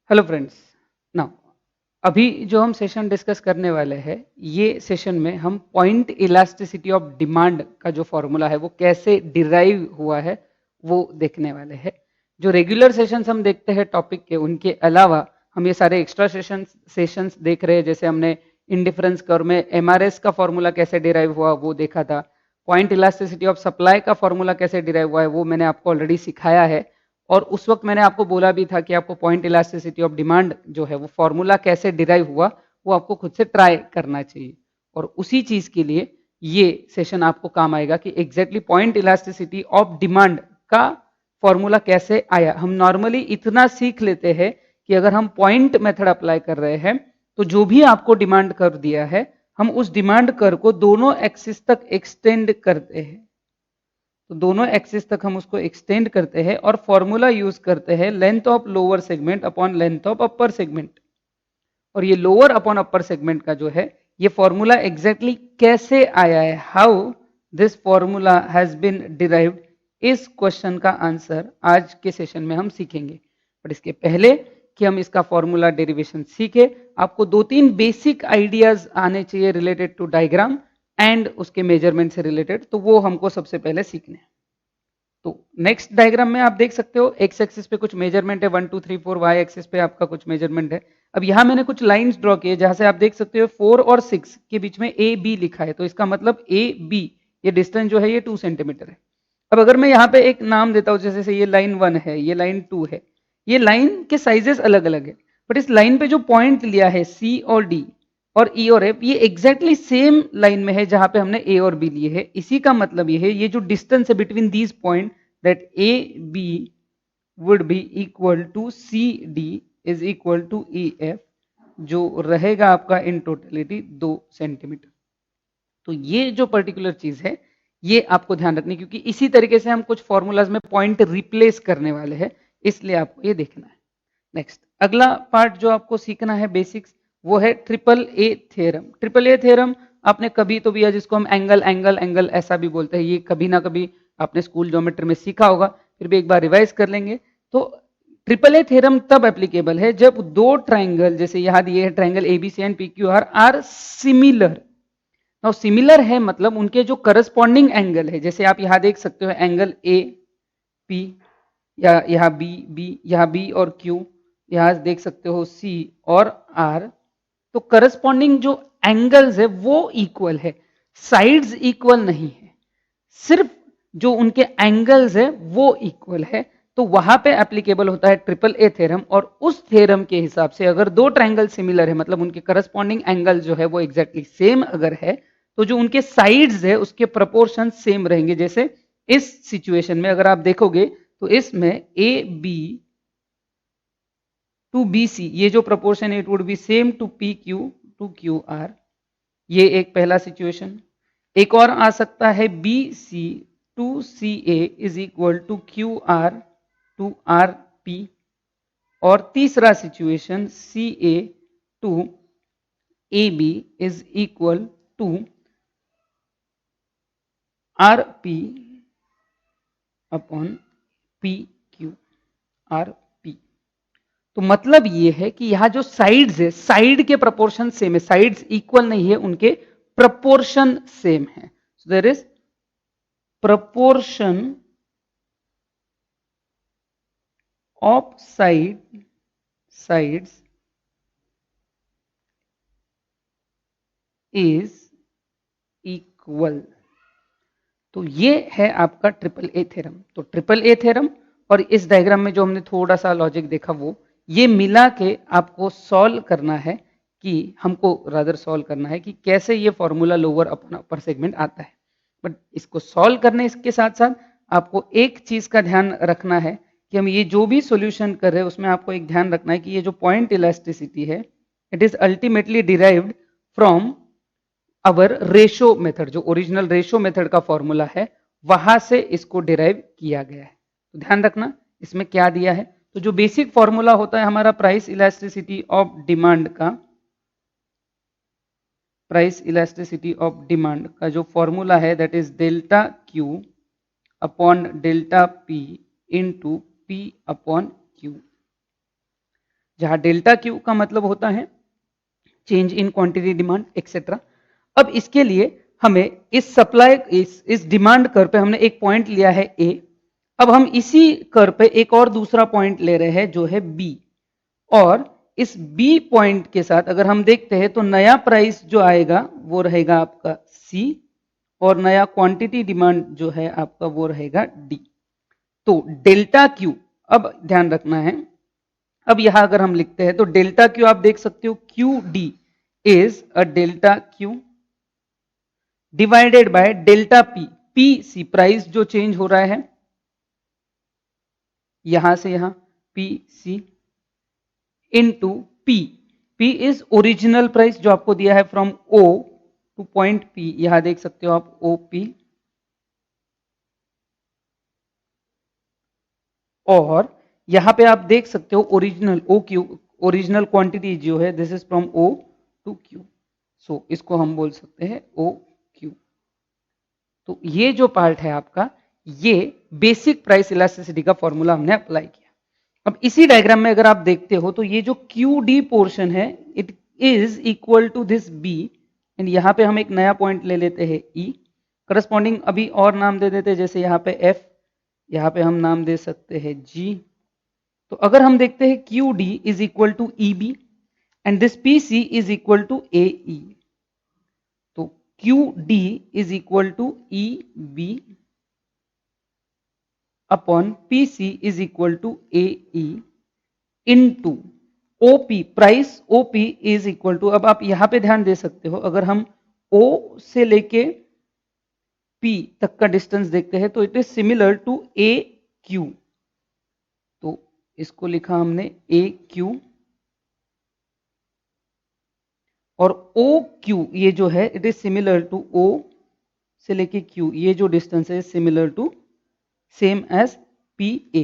Hello friends. Now अभी जो हम सेशन डिस्कस करने वाले हैं, ये सेशन में हम पॉइंट इलास्टिसिटी ऑफ डिमांड का जो फॉर्मूला है वो कैसे डिराइव हुआ है वो देखने वाले हैं। जो रेगुलर सेशंस हम देखते हैं टॉपिक के, उनके अलावा हम ये सारे एक्स्ट्रा सेशंस देख रहे हैं। जैसे हमने इंडिफरेंस कर्व में एमआरएस का फॉर्मूला कैसे डिराइव हुआ वो देखा था। पॉइंट इलास्टिसिटी ऑफ सप्लाई का फॉर्मूला कैसे डिराइव हुआ है वो मैंने आपको ऑलरेडी सिखाया है। और उस वक्त मैंने आपको बोला भी था कि आपको पॉइंट इलास्टिसिटी ऑफ डिमांड जो है वो फॉर्मूला कैसे डिराइव हुआ वो आपको खुद से ट्राई करना चाहिए। और उसी चीज के लिए ये सेशन आपको काम आएगा कि exactly point elasticity of demand का फॉर्मूला कैसे आया। हम नॉर्मली इतना सीख लेते हैं कि अगर हम पॉइंट मेथड अप्लाई कर रहे हैं तो जो भी आपको डिमांड कर्व दिया है हम उस डिमांड कर्व को दोनों एक्सिस तक एक्सटेंड करते हैं। तो दोनों एक्सिस तक हम उसको एक्सटेंड करते हैं और फॉर्मूला यूज करते हैं length of lower segment upon length of upper segment. और ये लोअर अपॉन अपर सेगमेंट का जो है ये फॉर्मूला एग्जैक्टली कैसे आया है, how this formula has been derived, इस क्वेश्चन का आंसर आज के सेशन में हम सीखेंगे। बट इसके पहले कि हम इसका फॉर्मूला डेरिवेशन सीखे, आपको दो तीन बेसिक आइडियाज आने चाहिए रिलेटेड टू डायग्राम एंड उसके मेजरमेंट से रिलेटेड, तो वो हमको सबसे पहले सीखने हैं। तो नेक्स्ट डायग्राम में आप देख सकते हो एक्स एक्सिस पे कुछ मेजरमेंट है 1 2 3 4, वाई एक्सिस पे आपका कुछ मेजरमेंट है। अब यहां मैंने कुछ लाइंस ड्रॉ किए जहां से आप देख सकते हो 4 और 6 के बीच में ए बी लिखा है, तो इसका मतलब ए बी ये डिस्टेंस जो है ये 2 सेंटीमीटर है। अब अगर मैं यहाँ पे एक नाम देता हूँ, जैसे ये लाइन 1 है, ये लाइन 2 है, ये लाइन के साइजेस अलग अलग है, बट इस लाइन पे जो पॉइंट लिया है सी और डी और ई और एफ, ये एग्जैक्टली सेम लाइन में है जहां पे हमने ए और बी लिए है। इसी का मतलब ये है ये जो डिस्टेंस है between these point, that AB would be equal to CD is equal to EF, जो रहेगा आपका इन टोटलिटी 2 सेंटीमीटर। तो ये जो पर्टिकुलर चीज है ये आपको ध्यान रखनी, क्योंकि इसी तरीके से हम कुछ फॉर्मूलाज में पॉइंट रिप्लेस करने वाले हैं, इसलिए आपको ये देखना है। नेक्स्ट अगला पार्ट जो आपको सीखना है बेसिक्स, वो है triple A theorem. Triple A theorem आपने कभी तो भी, जिसको हम एंगल एंगल एंगल ऐसा भी बोलते हैं, ये कभी ना कभी आपने स्कूल ज्योमेट्री में सीखा होगा, फिर भी एक बार रिवाइज कर लेंगे। तो ट्रिपल ए थ्योरम तब एप्लीकेबल है जब दो ट्राइंगल, जैसे यहाँ दिए है triangle ABC and PQR, are similar. Now similar है मतलब उनके जो करस्पॉन्डिंग एंगल है, जैसे आप यहाँ देख सकते हो एंगल ए पी, या यहाँ बी बी, यहाँ बी और क्यू, यहाँ देख सकते हो सी और आर। तो करस्पॉन्डिंग जो एंगल्स है वो इक्वल है, साइड्स इक्वल नहीं है, सिर्फ जो उनके एंगल्स है वो इक्वल है। तो वहां पे एप्लीकेबल होता है ट्रिपल ए थ्योरम। और उस थ्योरम के हिसाब से अगर दो ट्राइंगल सिमिलर है, मतलब उनके करस्पॉन्डिंग एंगल जो है वो एग्जैक्टली सेम अगर है, तो जो उनके साइड्स है उसके प्रोपोर्शन सेम रहेंगे। जैसे इस सिचुएशन में अगर आप देखोगे तो इसमें A B to B C, ये जो प्रोपोर्शन है it would be same to P Q to Q R. ये एक पहला सिचुएशन। एक और आ सकता है B C to C A is equal to Q R to R P. और तीसरा situation C A to A B is equal to R P upon P Q R P. तो मतलब ये है कि यहां जो साइड्स है, साइड के प्रपोर्शन सेम है, साइड्स इक्वल नहीं है, उनके प्रपोर्शन सेम है। So there is proportion of sides is equal. तो ये है आपका ट्रिपल ए थ्योरम। तो ट्रिपल ए थ्योरम और इस डायग्राम में जो हमने थोड़ा सा लॉजिक देखा, वो ये मिला के आपको सॉल्व करना है, कि हमको रादर सॉल्व करना है कि कैसे ये formula lower upon upper segment आता है। बट इसको सॉल्व करने के साथ साथ आपको एक चीज का ध्यान रखना है कि हम ये जो भी सॉल्यूशन कर रहे हैं उसमें आपको एक ध्यान रखना है कि ये जो पॉइंट इलास्टिसिटी है it is ultimately derived from our ratio method. जो ओरिजिनल रेशो मेथड का फॉर्मूला है वहां से इसको डिराइव किया गया है। तो ध्यान रखना इसमें क्या दिया है। तो जो बेसिक फॉर्मूला होता है हमारा प्राइस इलास्टिसिटी ऑफ डिमांड का, प्राइस इलास्टिसिटी ऑफ डिमांड का जो फॉर्मूला है that is delta Q upon delta P into P upon Q. जहां डेल्टा क्यू का मतलब होता है change in quantity demand etcetera. अब इसके लिए हमें इस सप्लाई इस डिमांड कर्व पे हमने एक पॉइंट लिया है ए। अब हम इसी कर्व पे एक और दूसरा पॉइंट ले रहे हैं जो है बी, और इस बी पॉइंट के साथ अगर हम देखते हैं तो नया प्राइस जो आएगा वो रहेगा आपका सी, और नया क्वांटिटी डिमांड जो है आपका वो रहेगा डी। तो डेल्टा क्यू, अब ध्यान रखना है, अब यहां अगर हम लिखते हैं तो डेल्टा क्यू आप देख सकते हो Q D is a delta Q divided by delta P, P C price जो चेंज हो रहा है यहां से यहां P C into P, P is original price जो आपको दिया है from O to point P, यहां देख सकते हो आप ओ पी, और यहां पे आप देख सकते हो original O Q, original quantity जो है this is from O to Q, so इसको हम बोल सकते हैं ओ क्यू। तो ये जो पार्ट है आपका, ये बेसिक प्राइस इलास्टिसिटी का फॉर्मूला हमने अप्लाई किया। अब इसी डायग्राम में अगर आप देखते हो तो ये जो क्यू डी पोर्शन है it is equal to this B, and यहां पे हम एक नया पॉइंट ले लेते हैं ई, करस्पॉन्डिंग अभी और नाम दे देते हैं, जैसे यहाँ पे एफ, यहाँ पे हम नाम दे सकते हैं जी। तो अगर हम देखते हैं Q D is equal to E B and this P C is equal to A E, तो Q D is equal to E B upon P C is equal to A E into OP, price OP is equal to, अब आप यहां पे ध्यान दे सकते हो, अगर हम ओ से लेके पी तक का डिस्टेंस देखते हैं तो it is similar to A Q, तो इसको लिखा हमने ए क्यू, और ओ क्यू ये जो है it is similar to O से लेके क्यू, ये जो डिस्टेंस है similar to same as P A.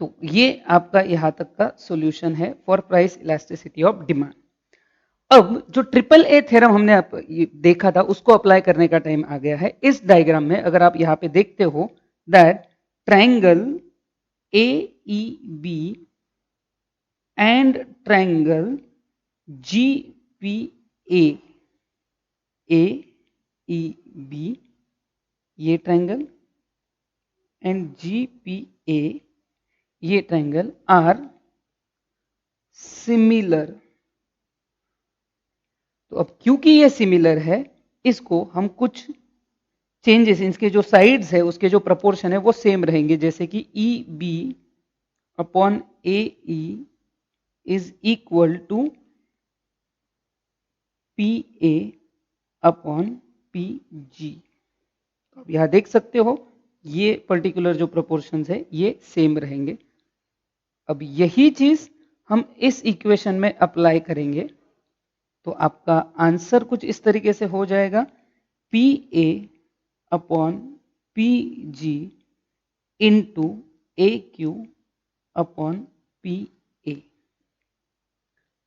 तो ये आपका यहां तक का सॉल्यूशन है for price elasticity of demand. अब जो ट्रिपल ए थ्योरम हमने देखा था उसको अप्लाई करने का टाइम आ गया है। इस डायग्राम में अगर आप यहां पे देखते हो that triangle A E B and triangle G P A, A E B ये triangle and G P A ये ट्रायंगल आर सिमिलर। तो अब क्योंकि ये सिमिलर है इसको हम कुछ चेंजेस, इसके जो साइड्स है उसके जो प्रपोर्शन है वो सेम रहेंगे, जैसे कि E B upon A E is equal to P A upon P G. अब यहां देख सकते हो ये पर्टिकुलर जो प्रोपोर्शंस है ये सेम रहेंगे। अब यही चीज हम इस इक्वेशन में अप्लाई करेंगे तो आपका आंसर कुछ इस तरीके से हो जाएगा, P A upon P ji into A Q upon P A.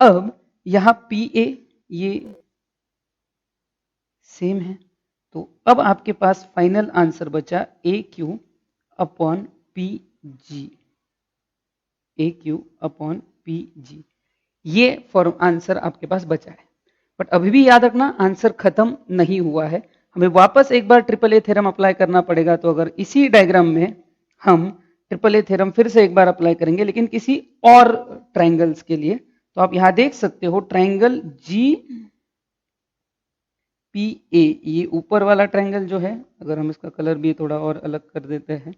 अब यहां पी ए ये सेम है, तो अब आपके पास फाइनल आंसर बचा ए क्यू अपॉन पी जी, ए क्यू अपॉन पी जी, ये फॉर्म आंसर आपके पास बचा है। बट अभी भी याद रखना आंसर खत्म नहीं हुआ है, हमें वापस एक बार ट्रिपल ए थ्योरम अप्लाई करना पड़ेगा। तो अगर इसी डायग्राम में हम ट्रिपल ए थ्योरम फिर से एक बार अप्लाई करेंगे लेकिन किसी और ट्रायंगल्स के लिए, तो आप यहां देख सकते हो ट्रायंगल जी पी ए, ये ऊपर वाला ट्रायंगल जो है, अगर हम इसका कलर भी थोड़ा और अलग कर देते हैं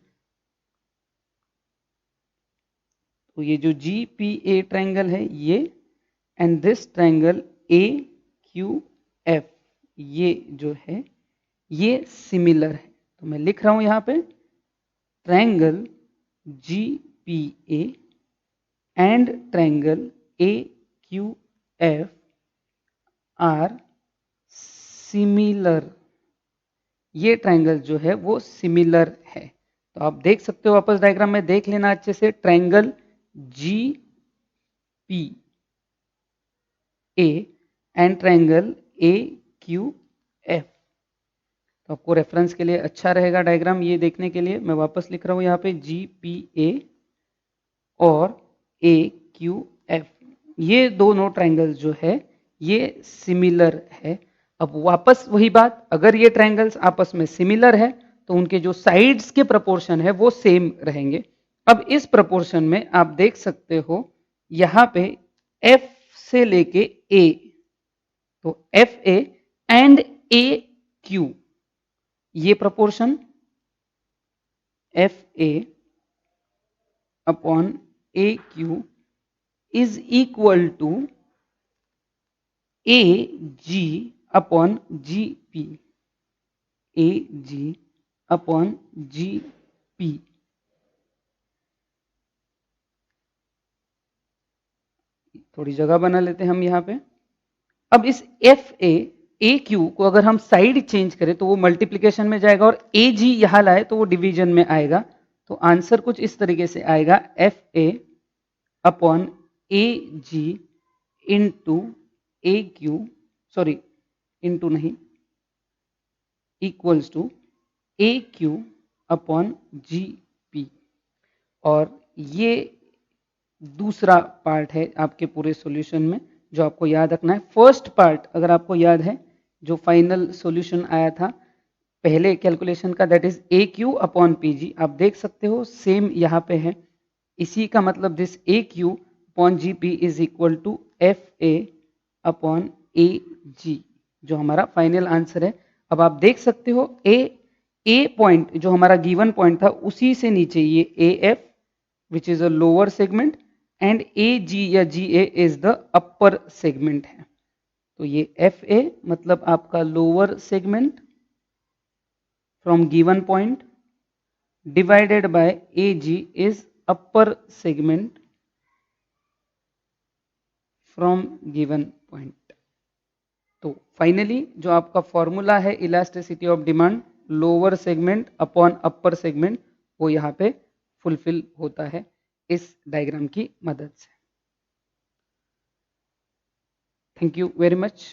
तो ये जो जी पी ए ट्रायंगल है ये, and this triangle A Q F ये जो है ये सिमिलर है। तो मैं लिख रहा हूं यहां पे triangle G P A and triangle A Q F R similar, ये ट्रायंगल जो है वो सिमिलर है। तो आप देख सकते हो, वापस डायग्राम में देख लेना अच्छे से, triangle G P A and triangle A Q F. तो आपको रेफरेंस के लिए अच्छा रहेगा डायग्राम ये देखने के लिए। मैं वापस लिख रहा हूं यहाँ पे जी पी ए और ए क्यू एफ, ये दोनों ट्रायंगल्स जो है ये सिमिलर है। अब वापस वही बात, अगर ये ट्रायंगल्स आपस में सिमिलर है तो उनके जो साइड्स के प्रोपोर्शन है वो सेम रहेंगे। अब इस प्रोपोर्शन में आप देख सकते हो यहां पे एफ से लेके ए, तो F A and A Q, ये proportion F A upon A Q is equal to A G upon G P, A G upon G P. थोड़ी जगह बना लेते हैं हम यहाँ पे। अब इस एफ ए क्यू को अगर हम साइड चेंज करें तो वो मल्टीप्लीकेशन में जाएगा, और ए जी यहां लाए तो वो डिवीजन में आएगा। तो आंसर कुछ इस तरीके से आएगा, F A upon A G into A Q, sorry into नहीं, equals to A Q upon G P. और ये दूसरा पार्ट है आपके पूरे सॉल्यूशन में जो आपको याद रखना है। फर्स्ट पार्ट अगर आपको याद है जो फाइनल सॉल्यूशन आया था पहले कैलकुलेशन का, that is a Q upon P जी, आप देख सकते हो सेम यहाँ पे है। इसी का मतलब this A Q upon G P is equal to F A upon A G, जो हमारा फाइनल आंसर है। अब आप देख सकते हो ए पॉइंट जो हमारा गिवन पॉइंट था उसी से नीचे ये A F which is a lower segment and A G या G A is the upper segment है। तो ये एफ ए मतलब आपका lower segment from given point divided by A G is upper segment from given point. तो finally जो आपका formula है elasticity of demand, lower segment upon upper segment, वो यहाँ पे फुलफिल होता है इस डायग्राम की मदद से। Thank you very much.